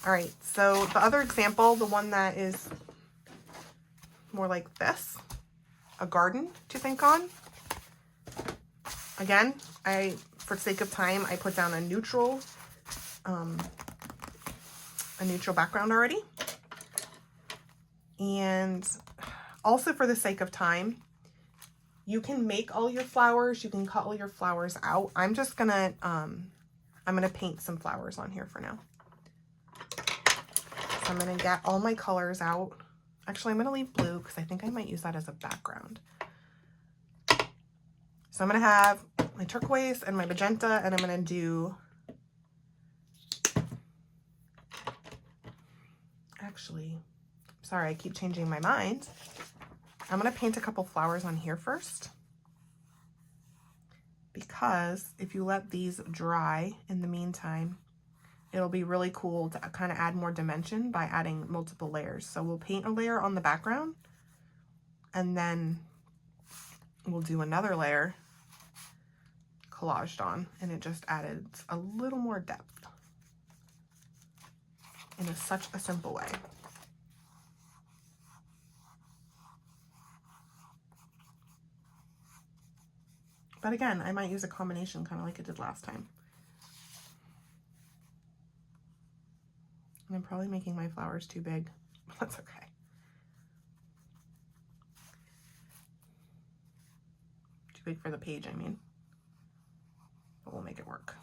All right, so the other example, the one that is more like this, a garden to think on. Again, for sake of time, I put down a neutral background already. And also for the sake of time, you can make all your flowers, you can cut all your flowers out. I'm just gonna, I'm gonna paint some flowers on here for now. So I'm gonna get all my colors out. Actually, I'm gonna leave blue because I think I might use that as a background. So I'm gonna have my turquoise and my magenta, and I'm gonna do, actually, sorry, I keep changing my mind. I'm gonna paint a couple flowers on here first, because if you let these dry in the meantime, it'll be really cool to kind of add more dimension by adding multiple layers. So we'll paint a layer on the background, and then we'll do another layer collaged on, and it just added a little more depth in such a simple way. But again, I might use a combination kind of like I did last time. And I'm probably making my flowers too big, but that's okay. Too big for the page, I mean. But we'll make it work.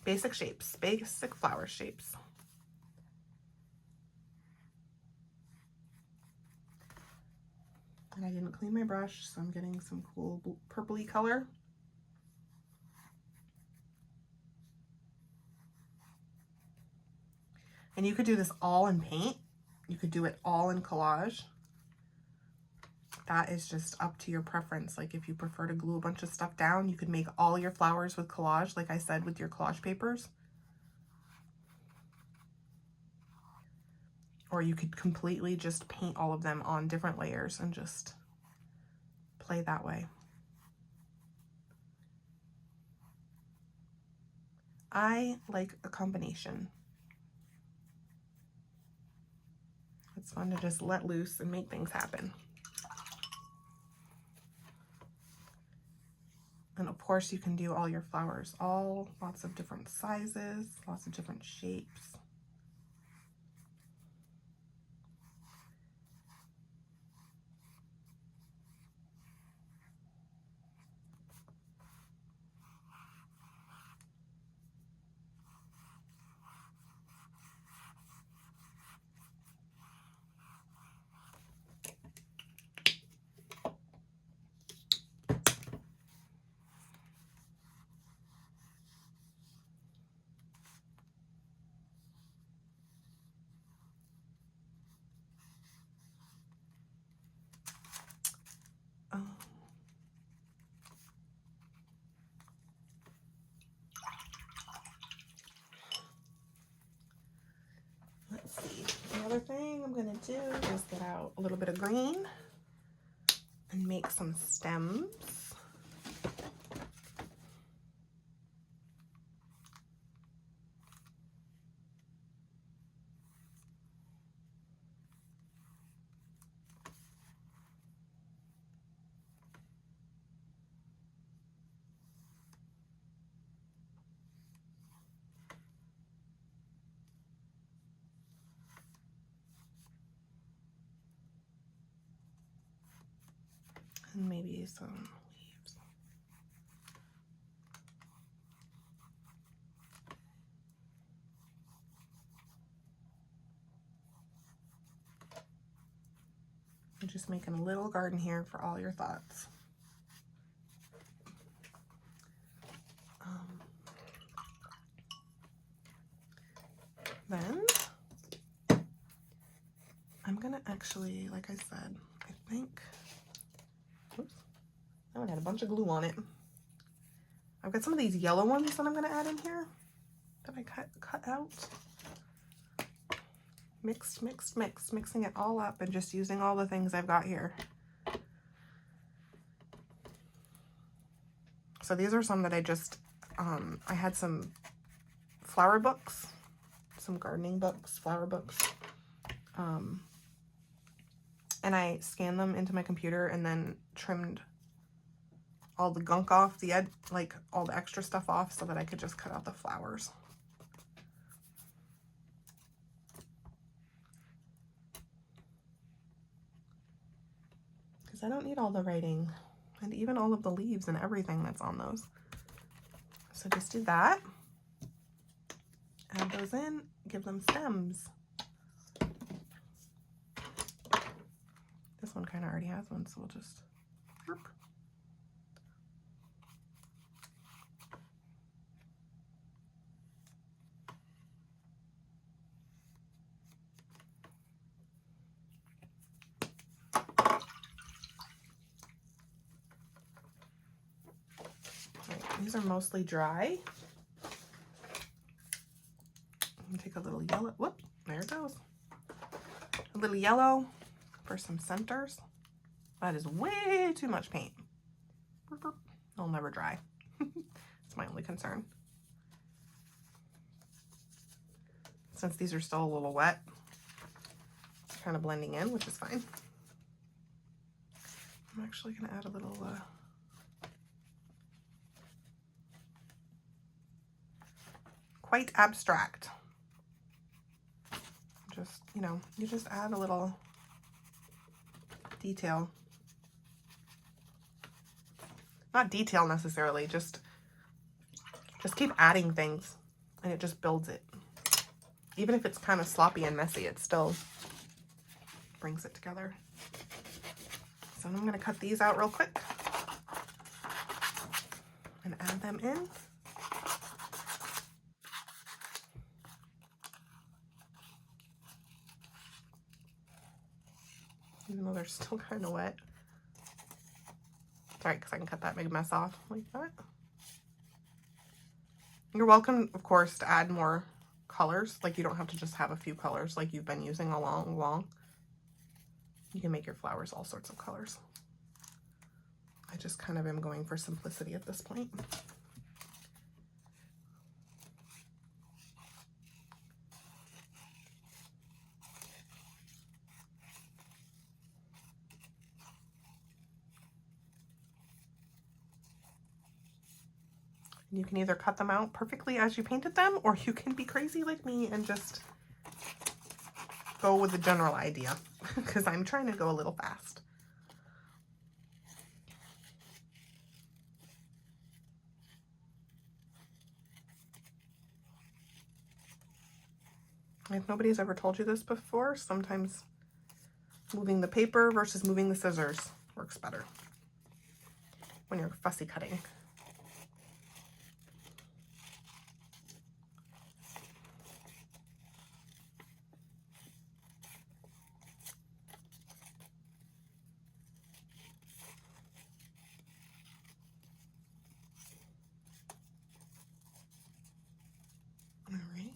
Basic shapes, basic flower shapes. And I didn't clean my brush, so I'm getting some cool purpley color. And you could do this all in paint. You could do it all in collage. That is just up to your preference. Like if you prefer to glue a bunch of stuff down, you could make all your flowers with collage, like I said, with your collage papers. Or you could completely just paint all of them on different layers and just play that way. I like a combination. It's fun to just let loose and make things happen. And of course you can do all your flowers, lots of different sizes, lots of different shapes. Let's see. The other thing I'm gonna do is get out a little bit of green and make some stems. And maybe some leaves. I'm just making a little garden here for all your thoughts. Then I'm gonna actually, like I said, I think, oops, oh, it had a bunch of glue on it. I've got some of these yellow ones that I'm gonna add in here that I cut out. Mixing it all up and just using all the things I've got here. So these are some that I just, I had some flower books, some gardening books, flower books, and I scanned them into my computer and then trimmed all the gunk off, the edge, like all the extra stuff off, so that I could just cut out the flowers. Because I don't need all the writing and even all of the leaves and everything that's on those. So just do that. Add those in, give them stems. This one kind of already has one, so we'll just whoop. These are mostly dry. Take a little yellow, whoop, there it goes. A little yellow for some centers. That is way too much paint. It'll never dry. It's my only concern. Since these are still a little wet, it's kind of blending in, which is fine. I'm actually gonna add a little quite abstract. Just, you know, you just add a little detail. Not detail necessarily, just keep adding things and it just builds it. Even if it's kind of sloppy and messy, it still brings it together. So I'm gonna cut these out real quick and add them in. Even though they're still kind of wet. Sorry, because I can cut that big mess off like that. You're welcome, of course, to add more colors. Like, you don't have to just have a few colors like you've been using all along. You can make your flowers all sorts of colors. I just kind of am going for simplicity at this point. You can either cut them out perfectly as you painted them, or you can be crazy like me and just go with the general idea, because I'm trying to go a little fast. If nobody's ever told you this before, sometimes moving the paper versus moving the scissors works better when you're fussy cutting. All right.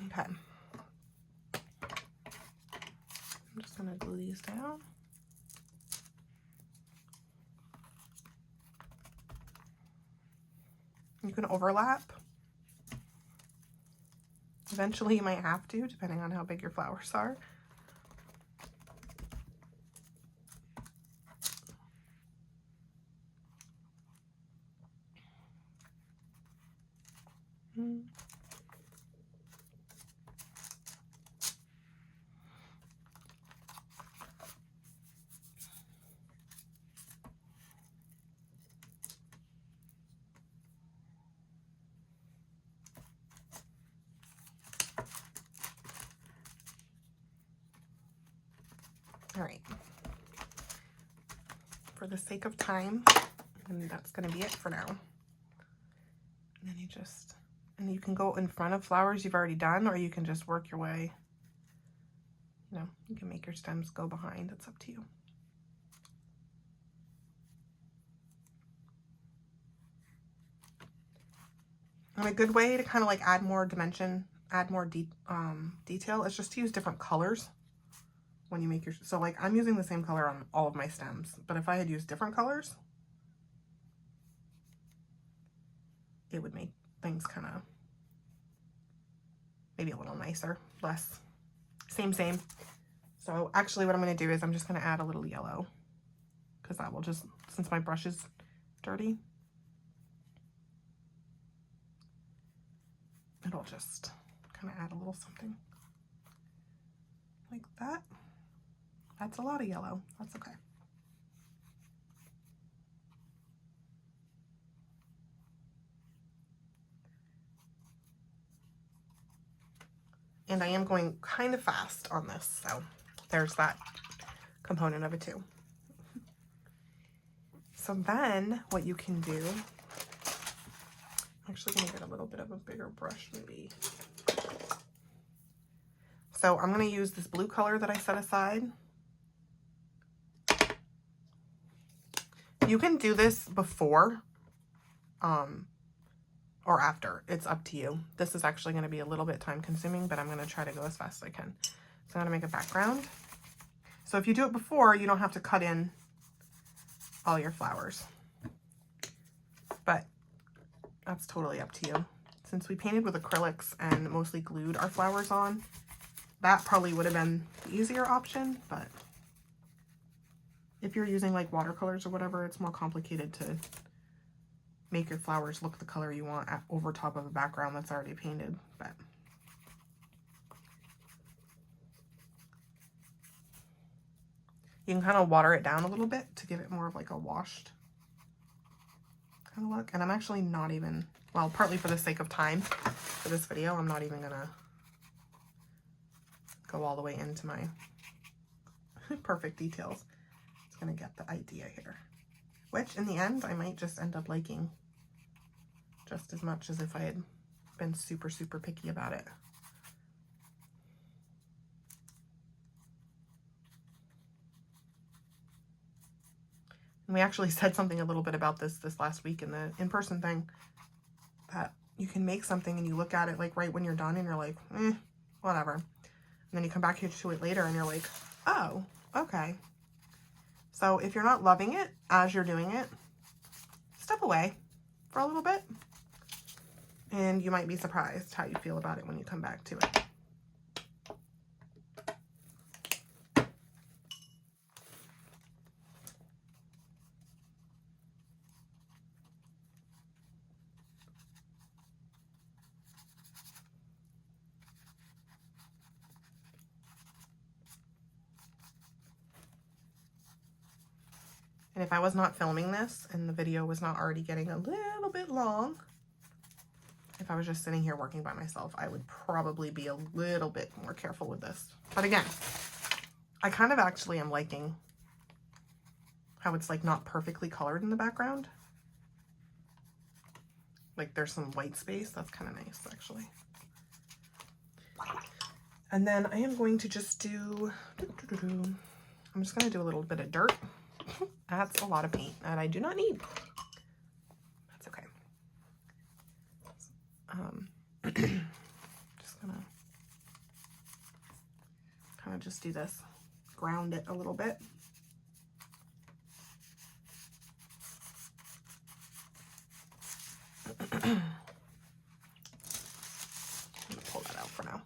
Okay. I'm just going to glue these down. You can overlap. Eventually you might have to, depending on how big your flowers are. All right. For the sake of time, and that's going to be it for now. And then and you can go in front of flowers you've already done, or you can just work your way. You know, you can make your stems go behind. It's up to you. And a good way to kind of like add more dimension, add more detail is just to use different colors when you make your, so like I'm using the same color on all of my stems, but if I had used different colors, it would make things kind of maybe a little nicer, less same. So actually what I'm going to do is I'm just going to add a little yellow, because that will just, since my brush is dirty, it'll just kind of add a little something like that. That's a lot of yellow. That's okay. And I am going kind of fast on this, so there's that component of it too. So then what you can do, I'm actually gonna get a little bit of a bigger brush maybe. So I'm gonna use this blue color that I set aside. You can do this before or after, it's up to you. This is actually gonna be a little bit time consuming, but I'm gonna try to go as fast as I can. So I'm gonna make a background. So if you do it before, you don't have to cut in all your flowers, but that's totally up to you. Since we painted with acrylics and mostly glued our flowers on, that probably would have been the easier option, but if you're using like watercolors or whatever, it's more complicated to make your flowers look the color you want over top of a background that's already painted. But you can kind of water it down a little bit to give it more of like a washed kind of look. And I'm actually not even, well, partly for the sake of time for this video, I'm not even gonna go all the way into my perfect details. It's gonna get the idea here, which in the end I might just end up liking just as much as if I had been super picky about it. And we actually said something a little bit about this last week in the in-person thing, that you can make something and you look at it like right when you're done and you're like, whatever. And then you come back to it later and you're like, oh, okay. So if you're not loving it as you're doing it, step away for a little bit and you might be surprised how you feel about it when you come back to it. And if I was not filming this and the video was not already getting a little bit long, if I was just sitting here working by myself, I would probably be a little bit more careful with this. But again, I kind of actually am liking how it's like not perfectly colored in the background. Like there's some white space. That's kind of nice actually. And then I am going to just do, I'm just going to do a little bit of dirt. That's a lot of paint that I do not need. That's okay. Just gonna kind of just do this, ground it a little bit. I'm gonna pull that out for now.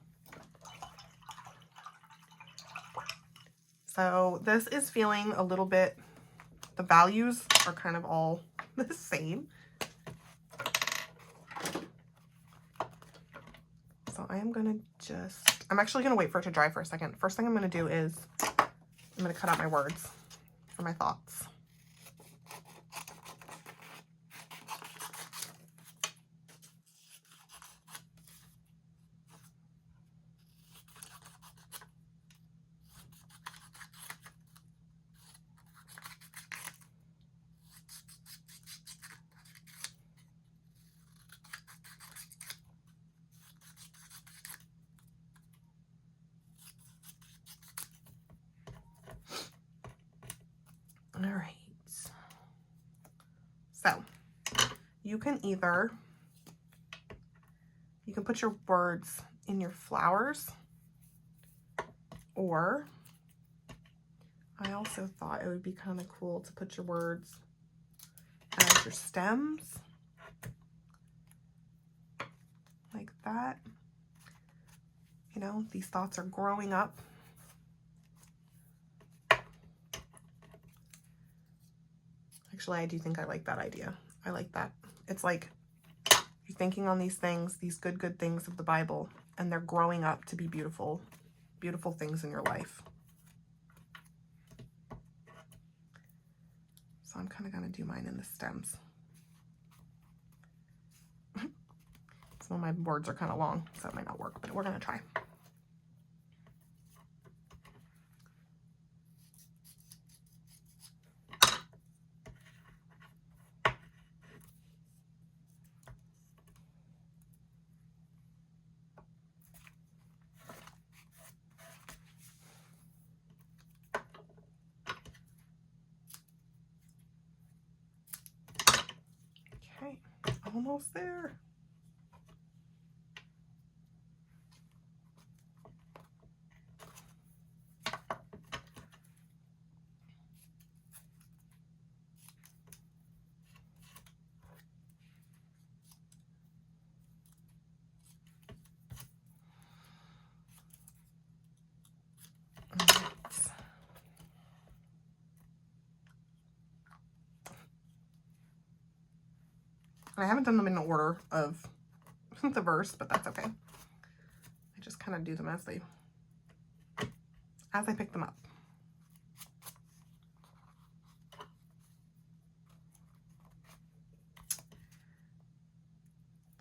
So this is feeling a little bit, the values are kind of all the same. So I am gonna just, I'm actually gonna wait for it to dry for a second. First thing I'm gonna do is I'm gonna cut out my words for my thoughts. So you can put your words in your flowers, or I also thought it would be kind of cool to put your words as your stems, like that. You know, these thoughts are growing up. Actually, I do think I like that idea. I like that. It's like you're thinking on these things, these good things of the Bible, and they're growing up to be beautiful, beautiful things in your life. So I'm kind of going to do mine in the stems. Some of my words are kind of long, so it might not work, but we're going to try. Okay, almost there. I haven't done them in order of the verse, but that's okay. I just kind of do them as I pick them up.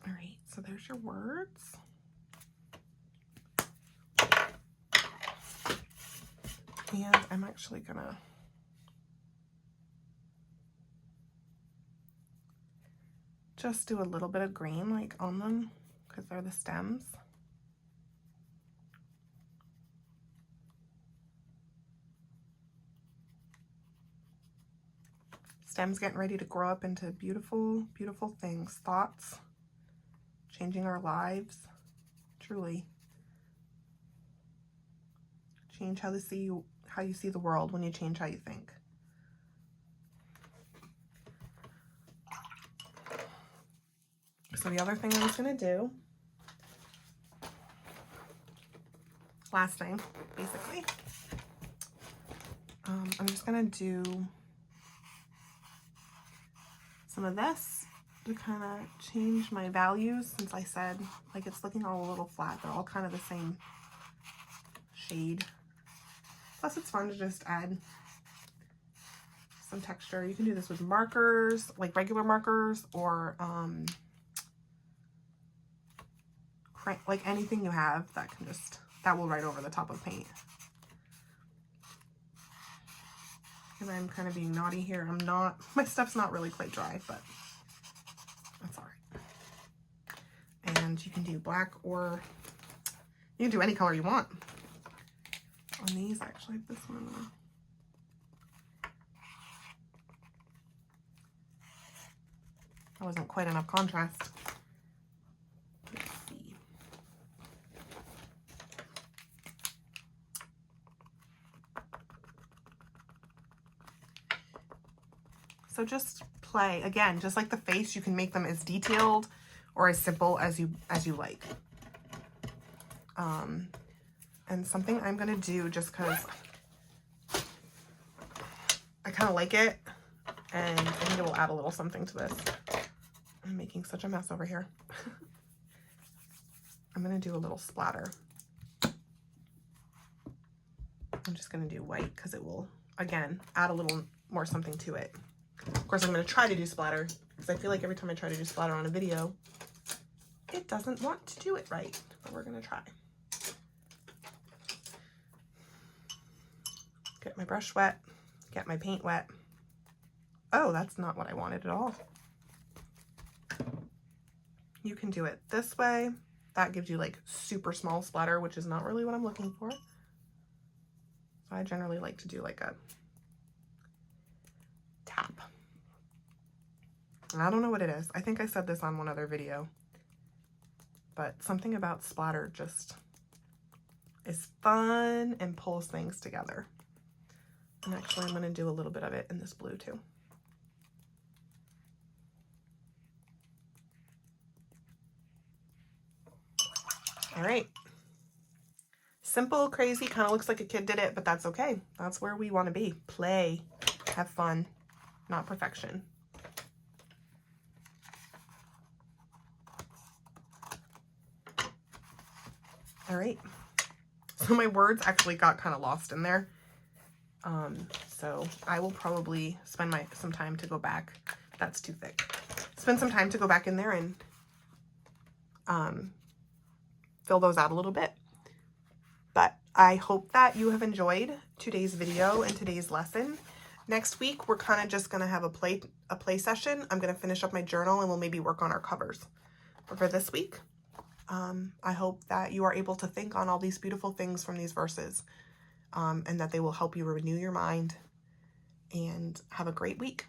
All right, so there's your words. And I'm actually gonna just do a little bit of green like on them because they're the stems. Stems getting ready to grow up into beautiful, beautiful things, thoughts, changing our lives, truly. Change how you see the world when you change how you think. So the other thing I was gonna do, last thing, basically, I'm just gonna do some of this to kind of change my values, since I said, like, it's looking all a little flat. They're all kind of the same shade. Plus, it's fun to just add some texture. You can do this with markers, like regular markers, or like anything you have that will write over the top of paint. And I'm kind of being naughty here. My stuff's not really quite dry, but that's all right. And you can do black, or you can do any color you want. On these, actually, this one, that wasn't quite enough contrast. Let's see. So just play, again, just like the face, you can make them as detailed or as simple as you like. And something I'm gonna do, just because I kind of like it, and I think it will add a little something to this. I'm making such a mess over here. I'm gonna do a little splatter. I'm just gonna do white because it will, again, add a little more something to it. Of course, I'm gonna try to do splatter because I feel like every time I try to do splatter on a video, it doesn't want to do it right, but we're gonna try. Get my brush wet, get my paint wet. Oh, that's not what I wanted at all. You can do it this way. That gives you like super small splatter, which is not really what I'm looking for. So I generally like to do like a tap. I don't know what it is. I think I said this on one other video, but something about splatter just is fun and pulls things together. And actually, I'm going to do a little bit of it in this blue too. All right. Simple, crazy, kind of looks like a kid did it, but that's okay. That's where we want to be. Play, have fun, not perfection. All right. So my words actually got kind of lost in there. So I will probably spend some time to go back. That's too thick. Spend some time to go back in there and fill those out a little bit. But I hope that you have enjoyed today's video and today's lesson. Next week, we're kind of just going to have a play session. I'm going to finish up my journal and we'll maybe work on our covers. But for this week, I hope that you are able to think on all these beautiful things from these verses, and that they will help you renew your mind, and have a great week.